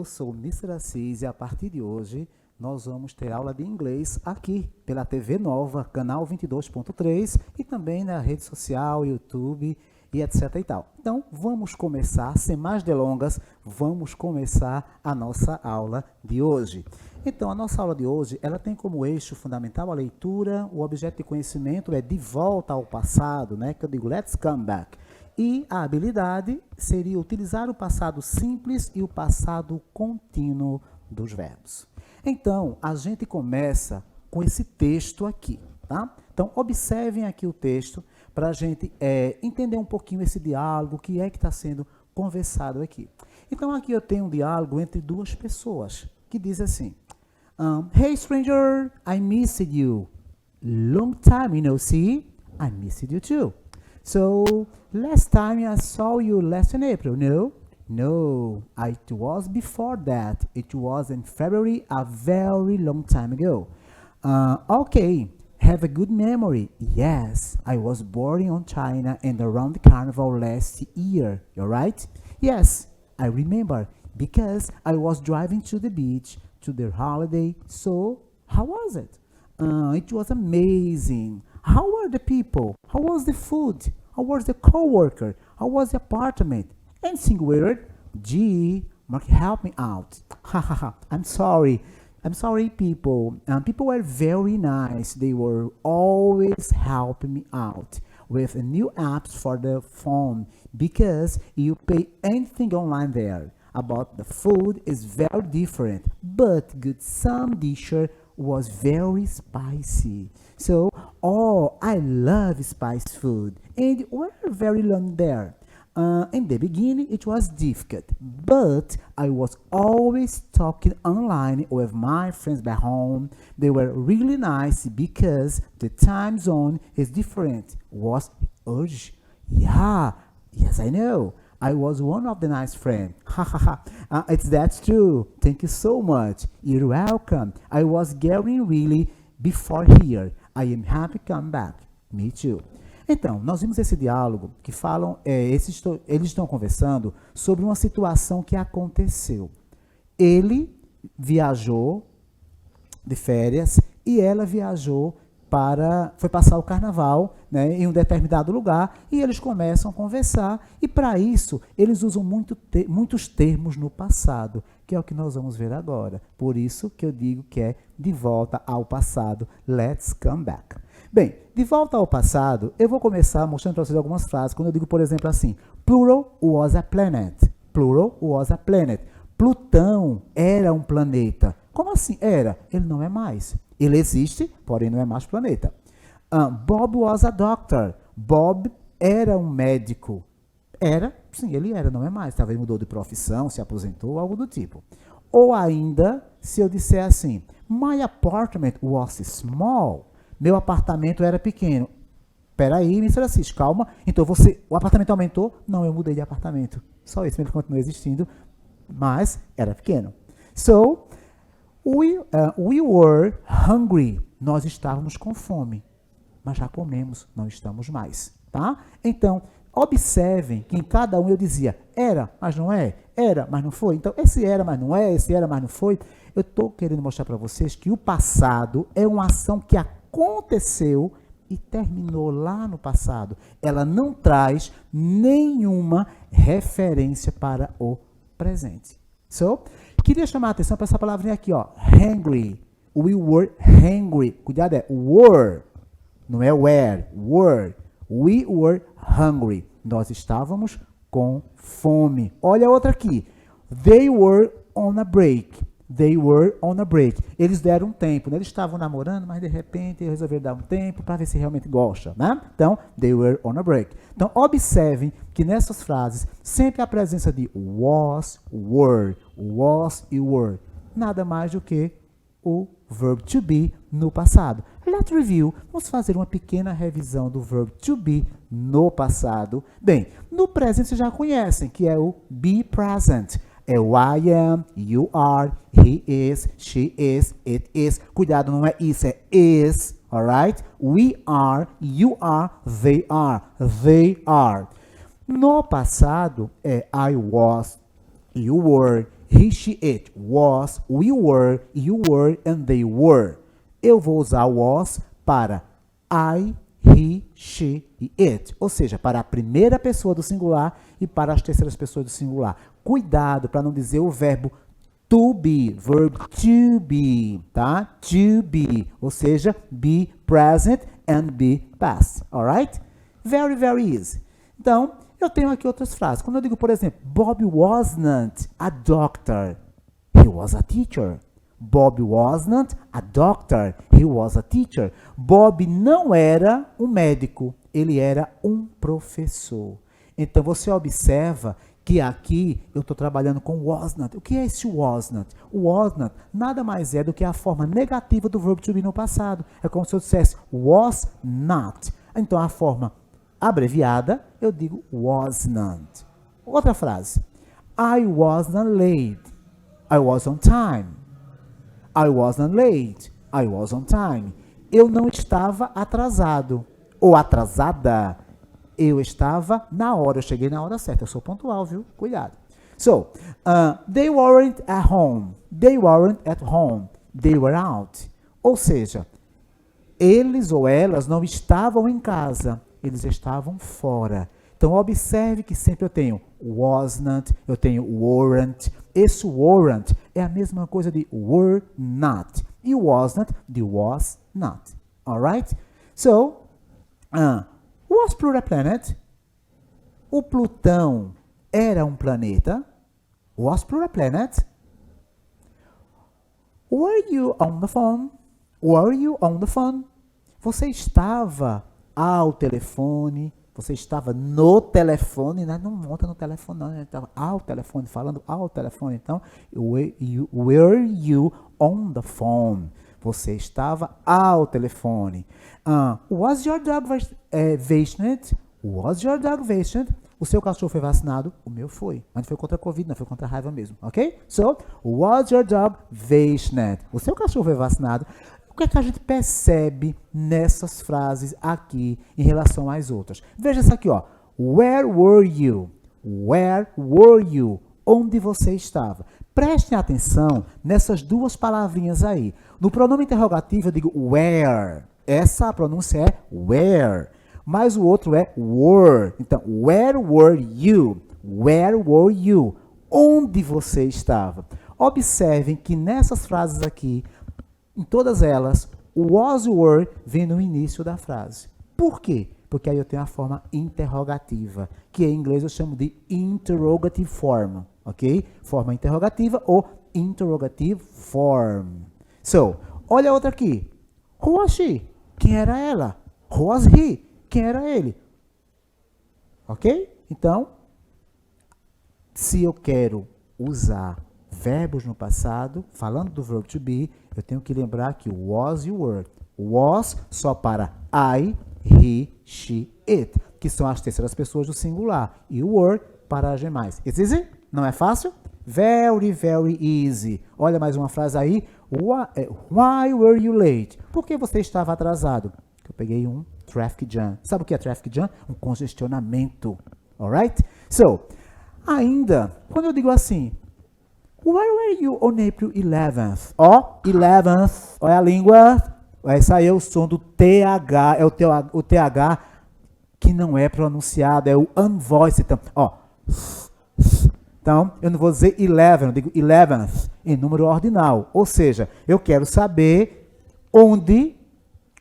Eu sou o Mr. Assis e a partir de hoje nós vamos ter aula de inglês aqui pela TV Nova, canal 22.3 e também na rede social, YouTube e etc e tal. Então vamos começar, sem mais delongas, vamos começar a nossa aula de hoje. Então a nossa aula de hoje, ela tem como eixo fundamental a leitura, o objeto de conhecimento é de volta ao passado, né? Que eu digo let's come back. E a habilidade seria utilizar o passado simples e o passado contínuo dos verbos. Então, a gente começa com esse texto aqui, tá? Então, observem aqui o texto para a gente entender um pouquinho esse diálogo, o que é que está sendo conversado aqui. Então, aqui eu tenho um diálogo entre duas pessoas, que diz assim, Hey stranger, I missed you. Long time no see, I missed you too. So, last time I saw you last in April, no? No, it was before that. It was in February, a very long time ago. Okay, have a good memory. Yes, I was born in China and around the carnival last year, you're right? Yes, I remember, because I was driving to the beach to the holiday, so how was it? It was amazing. How were the people? How was the food? How was the co-worker? How was the apartment? Anything weird? Gee, Mark, help me out. Ha ha ha, I'm sorry. I'm sorry, people. People were very nice. They were always helping me out with new apps for the phone because you pay anything online there. About the food is very different, but good. Some dishes was very spicy. So, I love spicy food. And we're very long there. In the beginning, it was difficult, but I was always talking online with my friends back home. They were really nice because the time zone is different. Was urge? Yeah, yes, I know. I was one of the nice friends. Ha ha ha. That's true. Thank you so much. You're welcome. I was getting really before here. I am happy to come back. Me too. Então, nós vimos esse diálogo que falam, eles estão conversando sobre uma situação que aconteceu. Ele viajou de férias e ela viajou foi passar o carnaval, né, em um determinado lugar e eles começam a conversar e para isso eles usam muitos termos no passado, que é o que nós vamos ver agora. Por isso que eu digo que é de volta ao passado, let's come back. Bem, de volta ao passado, eu vou começar mostrando para vocês algumas frases, quando eu digo, por exemplo, assim, Plural was a planet. Plural was a planet. Plutão era um planeta. Como assim era? Ele não é mais. Ele existe, porém não é mais planeta. Bob was a doctor. Bob era um médico. Era? Sim, ele era, não é mais. Talvez mudou de profissão, se aposentou, algo do tipo. Ou ainda, se eu disser assim, My apartment was small. Meu apartamento era pequeno. Peraí, Mr. Assis, calma. Então o apartamento aumentou? Não, eu mudei de apartamento. Só isso, ele continua existindo, mas era pequeno. So, we were hungry. Nós estávamos com fome, mas já comemos, não estamos mais, tá? Então, observem que em cada um eu dizia, era, mas não é, era, mas não foi. Então, esse era, mas não é, esse era, mas não foi. Eu estou querendo mostrar para vocês que o passado é uma ação que aconteceu e terminou lá no passado. Ela não traz nenhuma referência para o presente. So, queria chamar a atenção para essa palavrinha aqui, ó, hungry. We were hungry. Cuidado, é were, não é were, were. We were hungry. Nós estávamos com fome. Olha a outra aqui. They were on a break. They were on a break. Eles deram um tempo, né? Eles estavam namorando, mas de repente resolveram dar um tempo para ver se realmente gosta, né? Então, they were on a break. Então, observem que nessas frases sempre há a presença de was e were. Nada mais do que o verb to be no passado. Let's review. Vamos fazer uma pequena revisão do verb to be no passado. Bem, no presente vocês já conhecem, que é o be present. É o I am, you are, he is, she is, it is. Cuidado, não é isso, é is, alright? We are, you are, they are, No passado é I was, you were, he, she, it, was, we were, you were, and they were. Eu vou usar was para I, he, she e it, ou seja, para a primeira pessoa do singular e para as terceiras pessoas do singular. Cuidado para não dizer o verbo to be, verb to be, tá? To be, ou seja, be present and be past, alright? Very, very easy. Então, eu tenho aqui outras frases. Quando eu digo, por exemplo, Bob wasn't a doctor, he was a teacher. Bob wasn't a doctor, he was a teacher. Bob não era um médico, ele era um professor. Então, você observa que aqui eu estou trabalhando com wasn't. O que é esse wasn't? O wasn't nada mais é do que a forma negativa do verbo to be no passado. É como se eu dissesse was not. Então, a forma abreviada, eu digo was not. Outra frase. I wasn't late. I was on time. I wasn't late. I was on time. Eu não estava atrasado ou atrasada. Eu estava na hora. Eu cheguei na hora certa. Eu sou pontual, viu? Cuidado. So, they weren't at home. They weren't at home. They were out. Ou seja, eles ou elas não estavam em casa. Eles estavam fora. Então, observe que sempre eu tenho wasn't, eu tenho weren't. Esse weren't é a mesma coisa de were not. E wasn't de was not. Alright? So, was Pluto a planet? O Plutão era um planeta? Was Pluto a planet? Were you on the phone? Were you on the phone? Você estava ao telefone? Você estava no telefone, né? Não monta no telefone, não. Estava ao telefone, falando ao telefone. Então, were you on the phone? Você estava ao telefone. Was your dog vaccinated? Was your dog vaccinated? O seu cachorro foi vacinado? O meu foi. Mas não foi contra a Covid, não foi contra a raiva mesmo. Ok? So, was your dog vaccinated? O seu cachorro foi vacinado. O que é que a gente percebe nessas frases aqui em relação às outras? Veja essa aqui, ó. Where were you? Where were you? Onde você estava? Prestem atenção nessas duas palavrinhas aí. No pronome interrogativo eu digo where. Essa pronúncia é where. Mas o outro é were. Então, where were you? Where were you? Onde você estava? Observem que nessas frases aqui, em todas elas, o was e o were vem no início da frase. Por quê? Porque aí eu tenho a forma interrogativa, que em inglês eu chamo de interrogative form, ok? Forma interrogativa ou interrogative form. So, olha a outra aqui. Who was she? Quem era ela? Who was he? Quem era ele? Ok? Então, se eu quero usar verbos no passado, falando do verbo to be, eu tenho que lembrar que o was e o were. Was só para I, he, she, it, que são as terceiras pessoas do singular. E o were para as demais. It's easy? Não é fácil? Very, very easy. Olha mais uma frase aí. Why were you late? Por que você estava atrasado? Eu peguei um traffic jam. Sabe o que é traffic jam? Um congestionamento. Alright? So, ainda, quando eu digo assim, where were you on April 11th? Ó, 11th, olha a língua. Esse aí é o som do TH, é o TH que não é pronunciado, é o unvoiced. Então, ó. Então, eu não vou dizer 11, eu digo 11th, em número ordinal. Ou seja, eu quero saber onde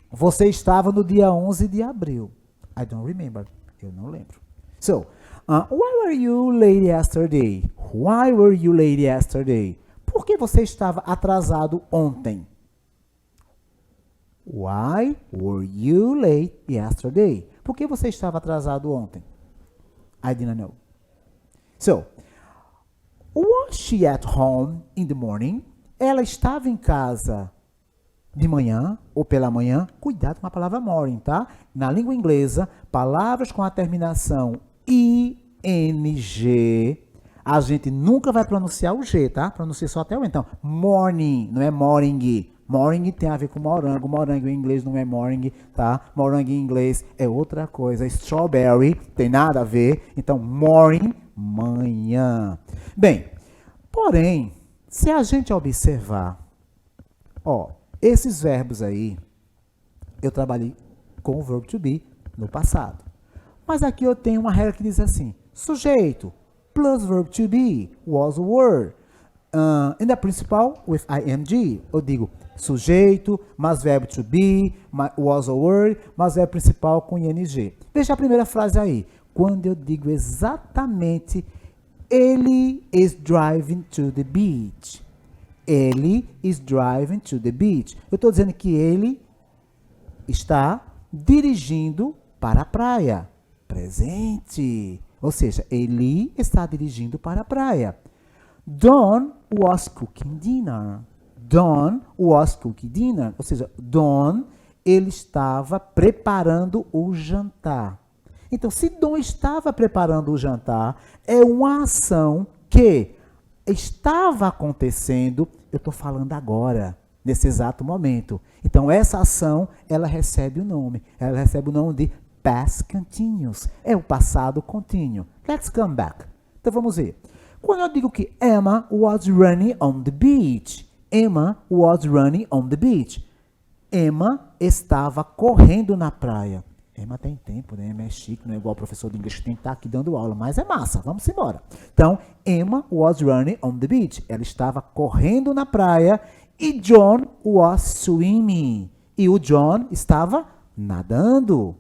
você estava no dia 11 de abril. I don't remember. Eu não lembro. So, why were you late yesterday? Why were you late yesterday? Por que você estava atrasado ontem? Why were you late yesterday? Por que você estava atrasado ontem? I didn't know. So, was she at home in the morning? Ela estava em casa de manhã ou pela manhã? Cuidado com a palavra morning, tá? Na língua inglesa, palavras com a terminação ing, a gente nunca vai pronunciar o G, tá? Pronuncia só até o então. Morning, não é morning. Morning tem a ver com morango. Morango em inglês não é morning, tá? Morango em inglês é outra coisa. Strawberry tem nada a ver. Então, morning, manhã. Bem, Porém, se a gente observar, ó, esses verbos aí, eu trabalhei com o verbo to be no passado. Mas aqui eu tenho uma regra que diz assim, sujeito plus verb to be was a word. And the principal with ing. Eu digo sujeito, mais verbo to be, was a word, mais verbo principal com ing. Veja a primeira frase aí. Quando eu digo exatamente ele is driving to the beach. Ele is driving to the beach. Eu estou dizendo que ele está dirigindo para a praia. Presente. Ou seja, ele está dirigindo para a praia. Don was cooking dinner. Don was cooking dinner. Ou seja, Don, ele estava preparando o jantar. Então, se Don estava preparando o jantar, é uma ação que estava acontecendo, eu estou falando agora, nesse exato momento. Então, essa ação, ela recebe o nome. Ela recebe o nome de past continuous. É o passado contínuo. Let's come back. Então, vamos ver. Quando eu digo que Emma was running on the beach. Emma was running on the beach. Emma estava correndo na praia. Emma tem tempo, né? Emma é chique, não é igual o professor de inglês que tem que estar aqui dando aula, mas é massa, vamos embora. Então, Emma was running on the beach. Ela estava correndo na praia e John was swimming. E o John estava nadando.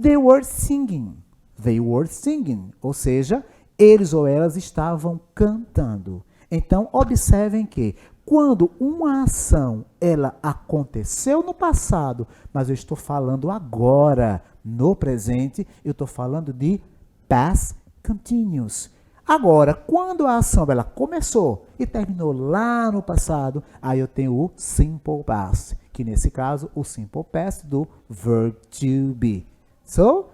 They were singing. They were singing. Ou seja, eles ou elas estavam cantando. Então, observem que quando uma ação ela aconteceu no passado, mas eu estou falando agora, no presente, eu estou falando de past continuous. Agora, quando a ação ela começou e terminou lá no passado, aí eu tenho o simple past, que nesse caso, o simple past do verb to be. So,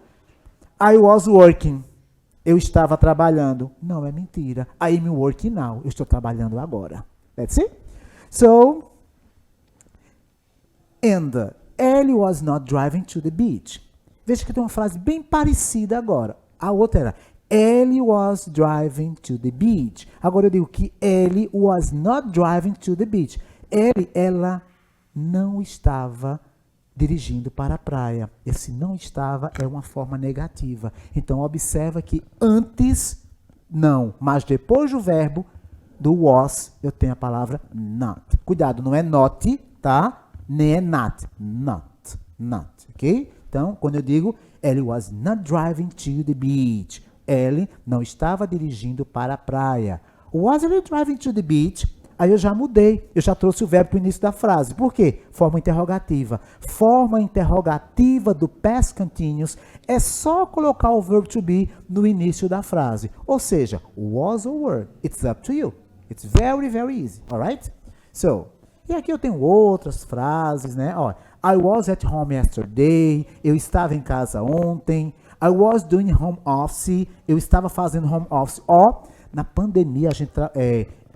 I was working. Eu estava trabalhando. Não, é mentira. I am working now. Eu estou trabalhando agora. Let's see? So, and Ellie was not driving to the beach. Veja que tem uma frase bem parecida agora. A outra era Ellie was driving to the beach. Agora eu digo que Ellie was not driving to the beach. Ellie, ela não estava dirigindo para a praia. Esse não estava é uma forma negativa. Então, observa que antes, não, mas depois do verbo, do was, eu tenho a palavra not. Cuidado, não é not, tá? Nem é not. Not, ok? Então, quando eu digo, Ellie was not driving to the beach. Ellie não estava dirigindo para a praia. Was Ellie driving to the beach? Aí eu já mudei, eu já trouxe o verbo para o início da frase. Por quê? Forma interrogativa. Forma interrogativa do past continuous é só colocar o verbo to be no início da frase. Ou seja, was or were. It's up to you. It's very, very easy. Alright? So, e aqui eu tenho outras frases, né? Ó, I was at home yesterday. Eu estava em casa ontem. I was doing home office. Eu estava fazendo home office. Ó, na pandemia a gente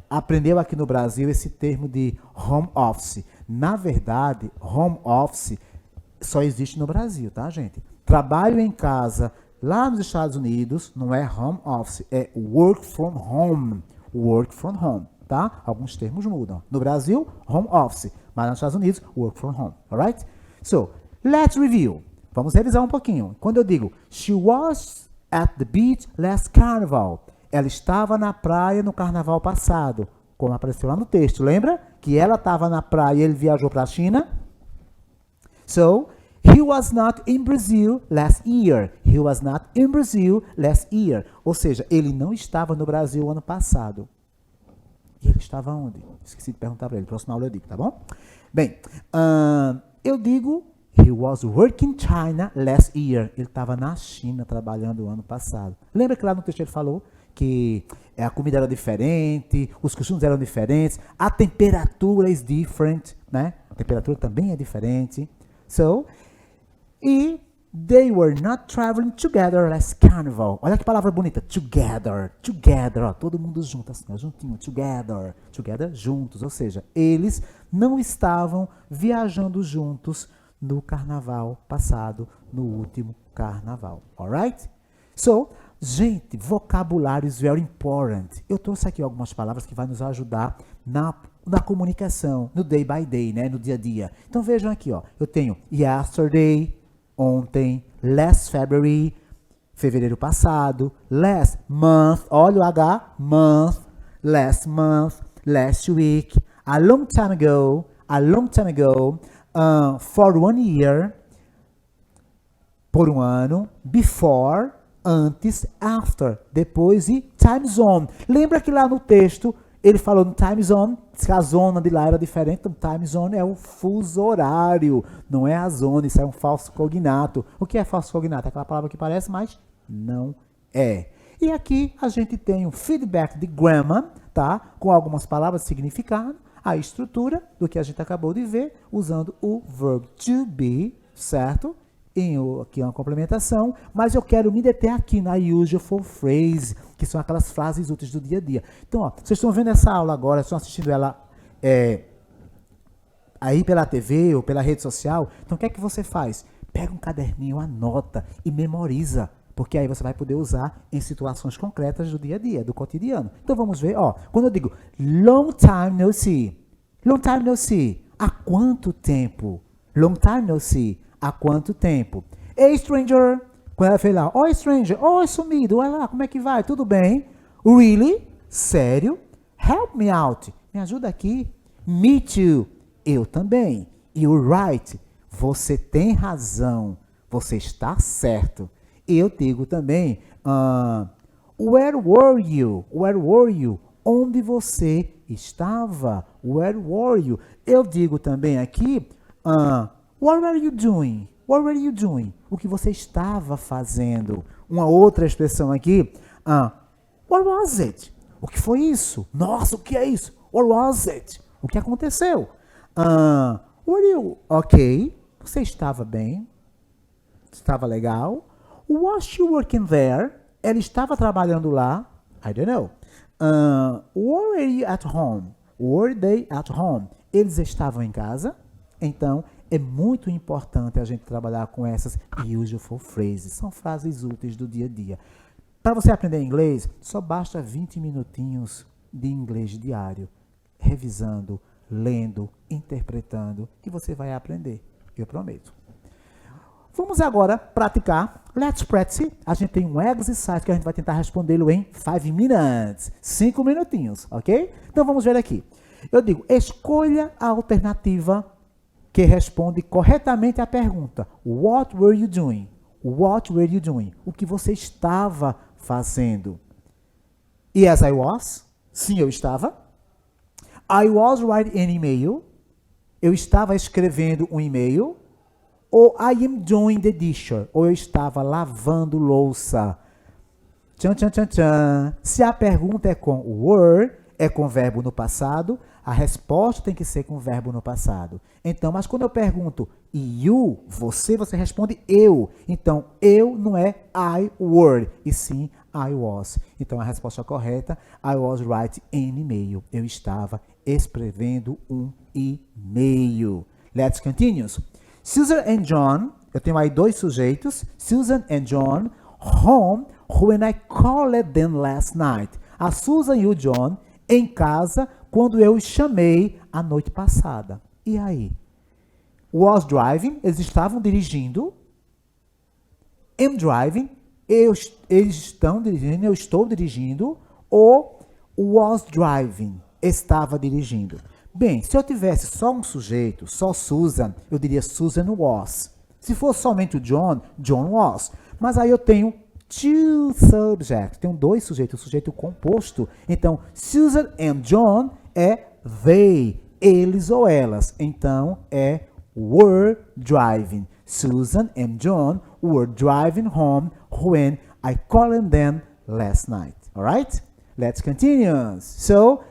aprendeu aqui no Brasil esse termo de home office. Na verdade, home office só existe no Brasil, tá, gente? Trabalho em casa lá nos Estados Unidos não é home office, é work from home. Work from home, tá? Alguns termos mudam. No Brasil, home office, mas nos Estados Unidos, work from home, alright? So, let's review. Vamos revisar um pouquinho. Quando eu digo, she was at the beach last carnival. Ela estava na praia no carnaval passado, como apareceu lá no texto. Lembra que ela estava na praia e ele viajou para a China? So, he was not in Brazil last year. He was not in Brazil last year. Ou seja, ele não estava no Brasil ano passado. E ele estava onde? Esqueci de perguntar para ele. Próxima aula eu digo, tá bom? Bem, eu digo, he was working in China last year. Ele estava na China trabalhando o ano passado. Lembra que lá no texto ele falou que a comida era diferente, os costumes eram diferentes, a temperatura is different, né? A temperatura também é diferente. So, e they were not traveling together last carnival. Olha que palavra bonita, together, ó, todo mundo junto, assim, ó, juntinho, together, juntos, ou seja, eles não estavam viajando juntos no carnaval passado, no último carnaval, alright? So, Gente, vocabulário is very important. Eu trouxe aqui algumas palavras que vai nos ajudar na comunicação, no day by day, né? No dia a dia. Então vejam aqui, ó. Eu tenho yesterday, ontem, last February, fevereiro passado, last month, olha o H, month, last month, last week, a long time ago, for 1 year, por um ano, before, antes, after, depois e time zone. Lembra que lá no texto ele falou no time zone, que a zona de lá era diferente, então time zone é o fuso horário, não é a zona, isso é um falso cognato. O que é falso cognato? É aquela palavra que parece, mas não é. E aqui a gente tem um feedback de grammar, tá? Com algumas palavras de significado, a estrutura do que a gente acabou de ver, usando o verb to be, certo? Aqui é uma complementação, mas eu quero me deter aqui na usual phrase, que são aquelas frases úteis do dia a dia. Então, ó, vocês estão vendo essa aula agora, estão assistindo ela aí pela TV ou pela rede social, então o que é que você faz? Pega um caderninho, anota e memoriza, porque aí você vai poder usar em situações concretas do dia a dia, do cotidiano. Então vamos ver, ó, quando eu digo long time no see, há quanto tempo? Long time no see. Há quanto tempo? Hey, stranger. Quando ela fez lá, oi, stranger. Oi, sumido. Olha lá, como é que vai? Tudo bem? Really? Sério? Help me out. Me ajuda aqui. Me too. Eu também. You're right. Você tem razão. Você está certo. Eu digo também, where were you? Where were you? Onde você estava? Where were you? Eu digo também aqui, what were you doing? What were you doing? O que você estava fazendo? Uma outra expressão aqui. What was it? O que foi isso? Nossa, o que é isso? What was it? O que aconteceu? Were you okay? Você estava bem? Estava legal? Was she working there? Ela estava trabalhando lá? I don't know. Were you at home? Were they at home? Eles estavam em casa? Então, é muito importante a gente trabalhar com essas usual phrases. São frases úteis do dia a dia. Para você aprender inglês, só basta 20 minutinhos de inglês diário, revisando, lendo, interpretando, e você vai aprender. Eu prometo. Vamos agora praticar. Let's practice. A gente tem um exercise que a gente vai tentar respondê-lo em 5 minutes. 5 minutinhos, ok? Então vamos ver aqui. Eu digo, escolha a alternativa que responde corretamente à pergunta. What were you doing? What were you doing? O que você estava fazendo? Yes, I was. Sim, eu estava. I was writing an email. Eu estava escrevendo um e-mail. Ou I am doing the dishes. Ou eu estava lavando louça. Tchan, tchan, tchan, tchan. Se a pergunta é com were, é com verbo no passado, a resposta tem que ser com verbo no passado. Então, mas quando eu pergunto you, você responde eu. Então, eu não é I were, e sim I was. Então, a resposta correta, I was writing an email. Eu estava escrevendo um e-mail. Let's continue. Susan and John, eu tenho aí dois sujeitos, Susan and John, home when I called them last night. A Susan e o John em casa quando eu os chamei a noite passada. E aí? Was driving, eles estavam dirigindo. Am driving, eles estão dirigindo, eu estou dirigindo. Ou was driving, estava dirigindo. Bem, se eu tivesse só um sujeito, só Susan, eu diria Susan was. Se fosse somente o John, John was. Mas aí eu tenho two subjects, tenho dois sujeitos, o sujeito composto. Então, Susan and John é they, eles ou elas. Então, é were driving. Susan and John were driving home when I called them last night. Alright? Let's continue. So,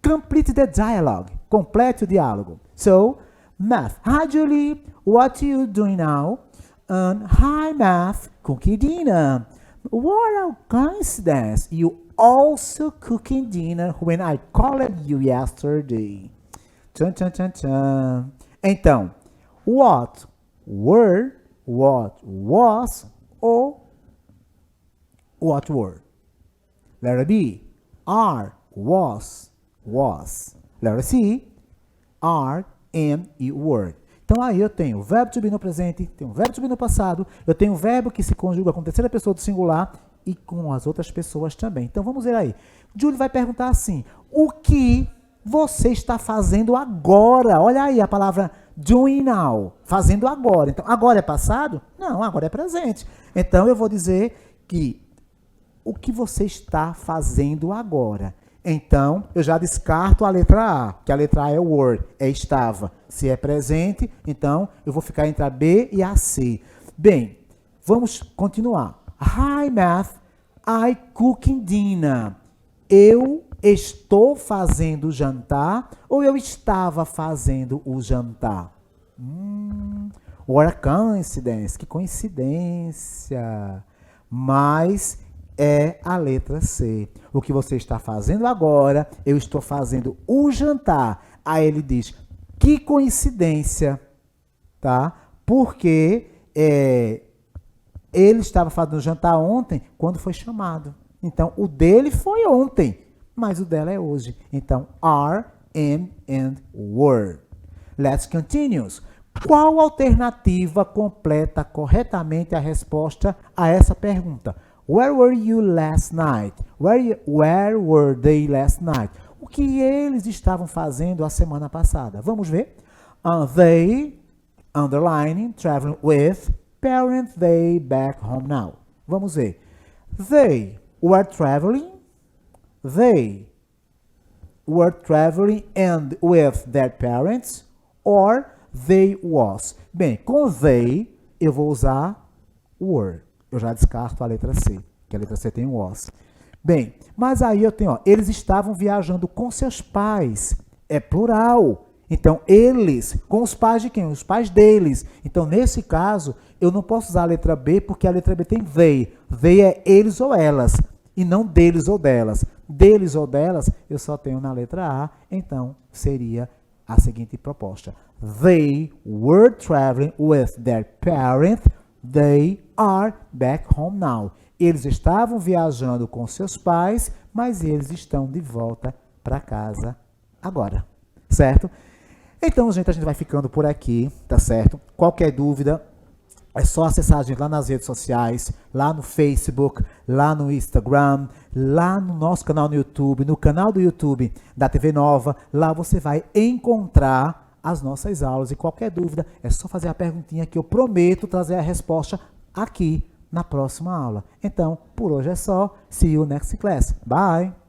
complete the dialogue. Complete o diálogo. So, math. Hi, Julie. What are you doing now? Hi, math. Cooking dinner. What a coincidence. You also cooking dinner when I called you yesterday. Tchan, tchan, tchan, tchan. Então, what were, what was, ou What were? Letter B, are, was. Letter C, are, am e were. Então, aí eu tenho o verbo to be no presente, tenho o verbo to be no passado, eu tenho o verbo que se conjuga com a terceira pessoa do singular e com as outras pessoas também. Então, vamos ver aí. Júlio vai perguntar assim, o que você está fazendo agora? Olha aí a palavra doing now, fazendo agora. Então, agora é passado? Não, agora é presente. Então, eu vou dizer que o que você está fazendo agora? Então, eu já descarto a letra A, que a letra A é were, é estava. Se é presente, então eu vou ficar entre a B e a C. Bem, vamos continuar. Hi, Math. I cooking dinner. Eu estou fazendo o jantar ou eu estava fazendo o jantar? What a coincidence. Que coincidência. Mas é a letra C. O que você está fazendo agora, eu estou fazendo o jantar. Aí ele diz, que coincidência, tá? Porque ele estava fazendo o jantar ontem quando foi chamado. Então, o dele foi ontem, mas o dela é hoje. Então, are, am and were. Let's continue. Qual alternativa completa corretamente a resposta a essa pergunta? Where were you last night? Where were they last night? O que eles estavam fazendo a semana passada? Vamos ver. They, underlining, traveling with, parent they back home now. Vamos ver. They were traveling. They were traveling and with their parents. Or they was. Bem, com they, eu vou usar were. Eu já descarto a letra C, que a letra C tem was. Bem, mas aí eu tenho, eles estavam viajando com seus pais. É plural. Então, eles, com os pais de quem? Os pais deles. Então, nesse caso, eu não posso usar a letra B, porque a letra B tem they. They é eles ou elas, e não deles ou delas. Deles ou delas, eu só tenho na letra A, então seria a seguinte proposta. They were traveling with their parents. They are back home now. Eles estavam viajando com seus pais, mas eles estão de volta para casa agora, certo? Então, gente, a gente vai ficando por aqui, tá certo? Qualquer dúvida, é só acessar a gente lá nas redes sociais, lá no Facebook, lá no Instagram, lá no nosso canal no YouTube, no canal do YouTube da TV Nova. Lá você vai encontrar as nossas aulas e qualquer dúvida é só fazer a perguntinha que eu prometo trazer a resposta aqui na próxima aula. Então, por hoje é só. See you next class. Bye!